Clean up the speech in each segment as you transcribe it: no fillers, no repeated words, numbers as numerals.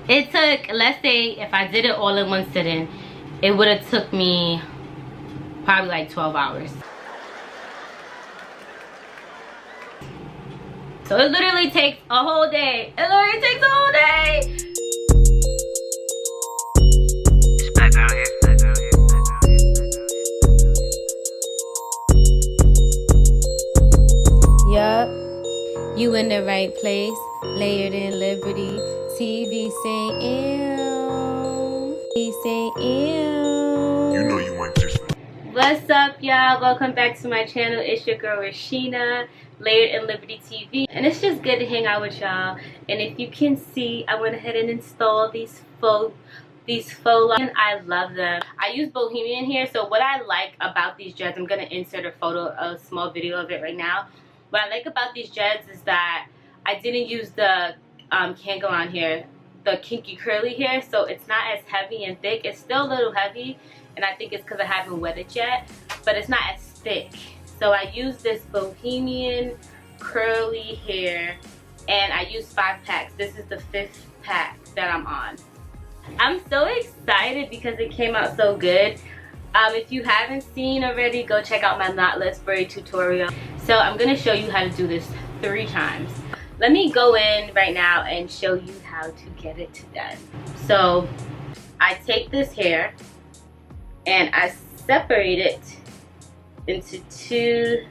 It took, let's say if I did it all in one sitting, it would have took me probably like 12 hours. So it literally takes a whole day. It literally takes a whole day. Yup, you in the right place. Layered in Liberty TV, say ew. Say ew. You know you ain't this. What's up, y'all? Welcome back to my channel. It's your girl Rashina, Layered in Liberty TV, and it's just good to hang out with y'all. And if you can see, I went ahead and installed these faux Locs, and I love them. I use Bohemian here, so what I like about these jets, I'm gonna insert a small video of it right now. What I like about these jets is that I didn't use the Kangalon here, the kinky curly here, so it's not as heavy and thick. It's still a little heavy, and I think it's because I haven't wet it yet, but it's not as thick. So I use this Bohemian curly hair, and I use 5 packs. This is the 5th pack that I'm on. I'm so excited because it came out so good. If you haven't seen already, go check out my knotless braid tutorial. So I'm gonna show you how to do this 3 times. Let me go in right now and show you how to get it done. So I take this hair and I separate it into two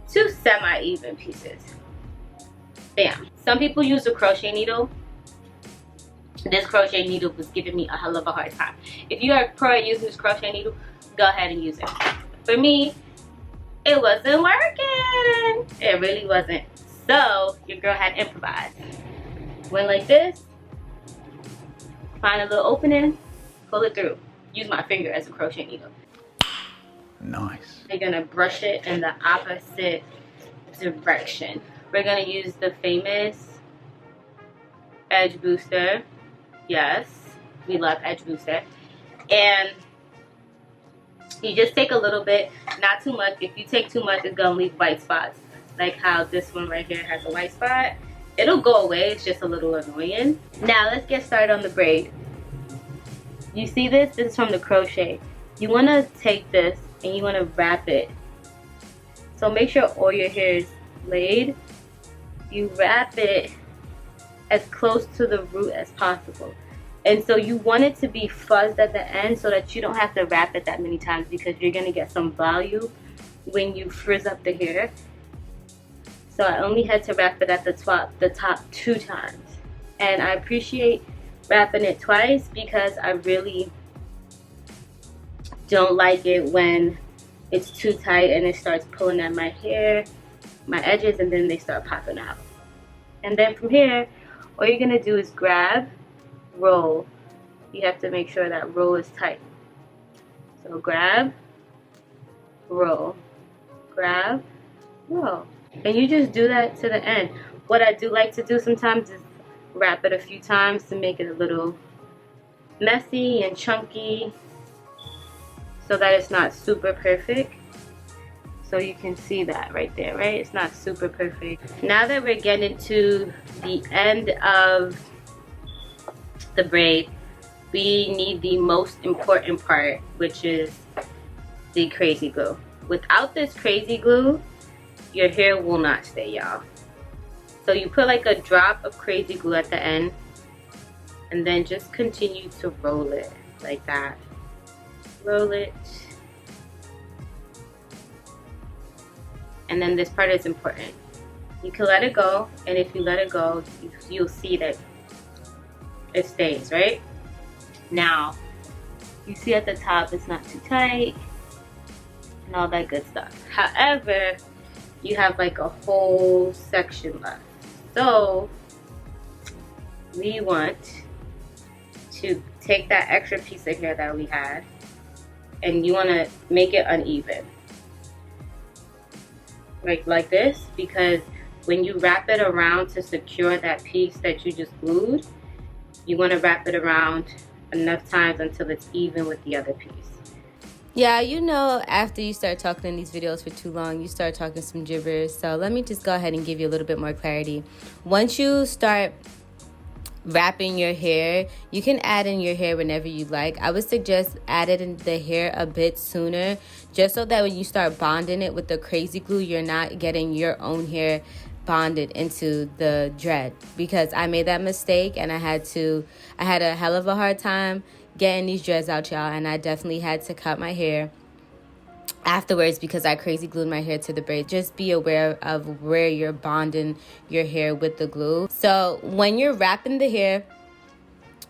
semi-even pieces. Bam. Some people use a crochet needle. This crochet needle was giving me a hell of a hard time. If you are pro at using this crochet needle, go ahead and use it. For me, it wasn't working. It really wasn't. So your girl had to improvise. Went like this. Find a little opening, pull it through. Use my finger as a crochet needle. Nice. We're gonna brush it in the opposite direction. We're gonna use the famous edge booster. Yes, we love edge booster. And you just take a little bit, not too much. If you take too much, it's gonna leave white spots. Like how this one right here has a white spot. It'll go away, it's just a little annoying. Now let's get started on the braid. You see this? This is from the crochet. You wanna take this and you wanna wrap it. So make sure all your hair is laid. You wrap it as close to the root as possible. And so you want it to be fuzzed at the end so that you don't have to wrap it that many times, because you're gonna get some volume when you frizz up the hair. So I only had to wrap it at the top 2 times. And I appreciate wrapping it twice because I really don't like it when it's too tight and it starts pulling at my hair, my edges, and then they start popping out. And then from here, all you're gonna do is grab, roll. You have to make sure that roll is tight. So grab, roll, grab, roll. And you just do that to the end. What I do like to do sometimes is wrap it a few times to make it a little messy and chunky so that it's not super perfect. So you can see that right there, right? It's not super perfect. Now that we're getting to the end of the braid, we need the most important part, which is the crazy glue. Without this crazy glue, your hair will not stay, y'all. So you put like a drop of crazy glue at the end, and then just continue to roll it like that. Roll it. And then this part is important. You can let it go, and if you let it go, you'll see that it stays, right? Now, you see at the top it's not too tight and all that good stuff. However, you have like a whole section left. So we want to take that extra piece of hair that we had, and you want to make it uneven. Like this, because when you wrap it around to secure that piece that you just glued, you want to wrap it around enough times until it's even with the other piece. Yeah, you know, after you start talking in these videos for too long, you start talking some gibberish. So let me just go ahead and give you a little bit more clarity. Once you start wrapping your hair, you can add in your hair whenever you like. I would suggest adding the hair a bit sooner, just so that when you start bonding it with the crazy glue, you're not getting your own hair bonded into the dread, because I made that mistake and I had a hell of a hard time getting these dreads out, y'all, and I definitely had to cut my hair afterwards because I crazy glued my hair to the braid. Just be aware of where you're bonding your hair with the glue. So when you're wrapping the hair,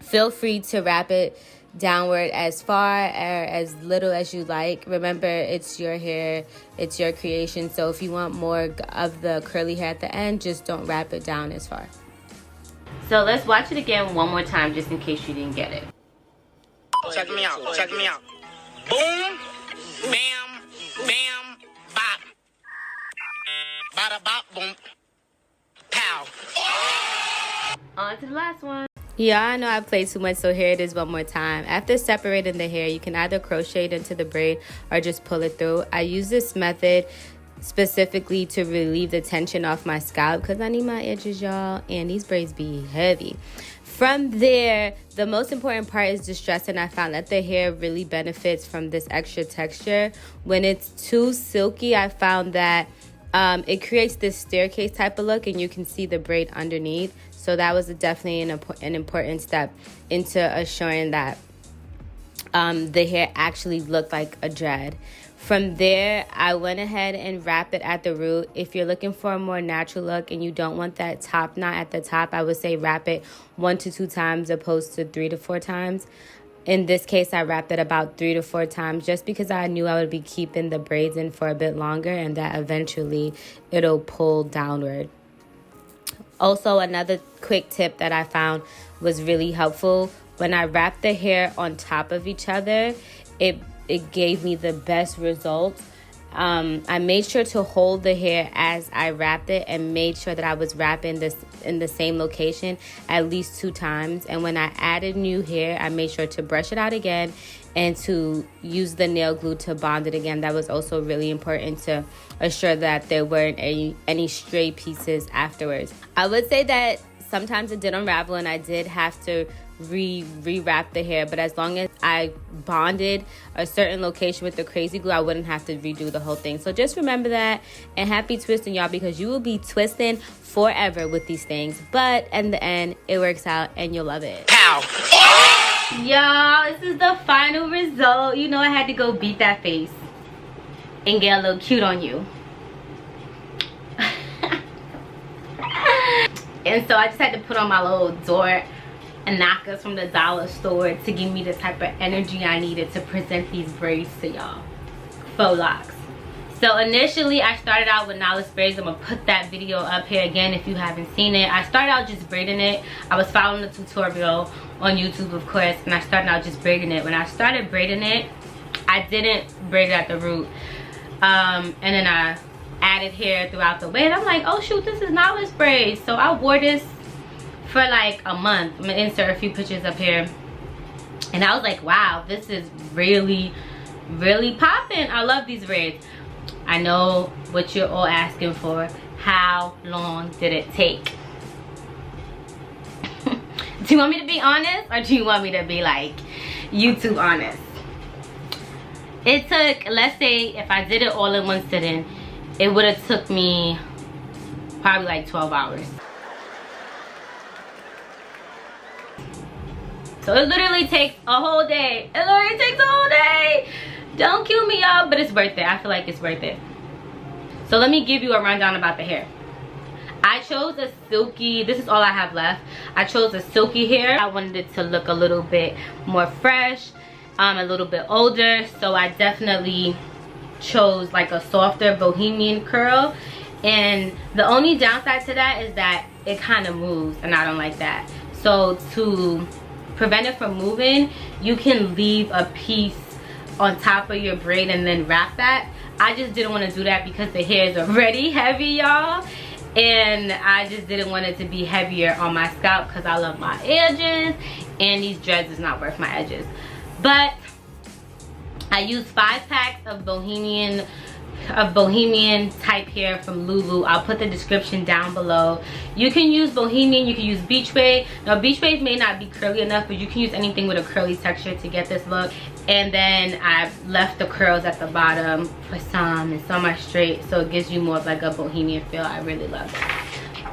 feel free to wrap it downward as far or as little as you like. Remember, it's your hair, it's your creation, so if you want more of the curly hair at the end, just don't wrap it down as far. So let's watch it again one more time just in case you didn't get it. Check me out, check me out. Boom, bam, bam, bop. Bada bop, boom, pow. On to the last one. Yeah, I know I played too much, so here it is one more time. After separating the hair, you can either crochet it into the braid or just pull it through. I use this method specifically to relieve the tension off my scalp because I need my edges, y'all, and these braids be heavy. From there, the most important part is distressing. I found that the hair really benefits from this extra texture. When it's too silky, I found that it creates this staircase type of look, and you can see the braid underneath. So that was definitely an important step into assuring that the hair actually looked like a dread. From there, I went ahead and wrapped it at the root. If you're looking for a more natural look and you don't want that top knot at the top, I would say wrap it 1 to 2 times opposed to 3 to 4 times. In this case, I wrapped it about 3 to 4 times just because I knew I would be keeping the braids in for a bit longer and that eventually it'll pull downward. Also, another quick tip that I found was really helpful. When I wrapped the hair on top of each other, it gave me the best results. I made sure to hold the hair as I wrapped it and made sure that I was wrapping this in the same location at least 2 times. And when I added new hair, I made sure to brush it out again and to use the nail glue to bond it again. That was also really important to assure that there weren't any stray pieces afterwards. I would say that sometimes it did unravel and I did have to re-wrap the hair, but as long as I bonded a certain location with the crazy glue, I wouldn't have to redo the whole thing. So just remember that, and happy twisting, y'all, because you will be twisting forever with these things, but in the end it works out and you'll love it. Pow. Y'all, this is the final result. You know I had to go beat that face and get a little cute on you. And so I just had to put on my little door and knockers from the dollar store to give me the type of energy I needed to present these braids to y'all. Faux locks. So initially I started out with knowledge braids. I'm gonna put that video up here again if you haven't seen it. I started out just braiding it. I was following the tutorial on YouTube, of course, and I started out just braiding it. When I started braiding it, I didn't braid it at the root, and then I added hair throughout the way, and I'm like, oh shoot, this is knowledge braids. So I wore this for like a month. I'm gonna insert a few pictures up here, and I was like, wow, this is really popping. I love these braids. I know what you're all asking for. How long did it take? Do you want me to be honest, or do you want me to be like YouTube honest? It took, let's say if I did it all in one sitting, it would have took me probably like 12 hours. So it literally takes a whole day. It literally takes a whole day. Don't kill me, y'all, but it's worth it. I feel like it's worth it. So let me give you a rundown about the hair. I chose a silky, this is all I have left. I chose a silky hair. I wanted it to look a little bit more fresh, a little bit older. So I definitely chose like a softer bohemian curl. And the only downside to that is that it kind of moves, and I don't like that. So to prevent it from moving, you can leave a piece on top of your braid and then wrap that. I just didn't want to do that because the hair is already heavy, y'all, and I just didn't want it to be heavier on my scalp because I love my edges, and these dreads is not worth my edges. But I used 5 packs of bohemian of bohemian type hair from Lulu. I'll put the description down below. You can use bohemian, you can use beach braid. Now beach braids may not be curly enough, but you can use anything with a curly texture to get this look. And then I've left the curls at the bottom for some, and some are straight, so it gives you more of like a bohemian feel. I really love it.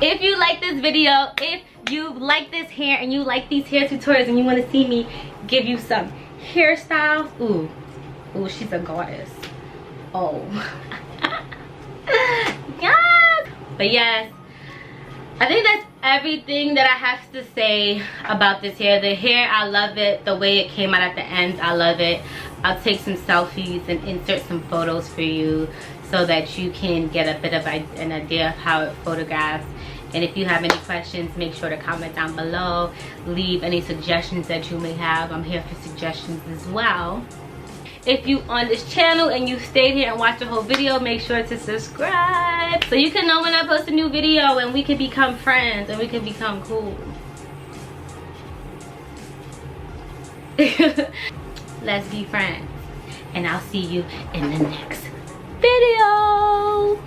If you like this video, if you like this hair and you like these hair tutorials and you want to see me give you some hairstyles, ooh, she's a goddess. Oh. Yes. But yes, I think that's everything that I have to say about this hair. The hair, I love it. The way it came out at the ends, I love it. I'll take some selfies and insert some photos for you so that you can get a bit of an idea of how it photographs. And if you have any questions, make sure to comment down below. Leave any suggestions that you may have. I'm here for suggestions as well. If you on this channel and you stayed here and watched the whole video, make sure to subscribe so you can know when I post a new video and we can become friends and we can become cool. Let's be friends. And I'll see you in the next video.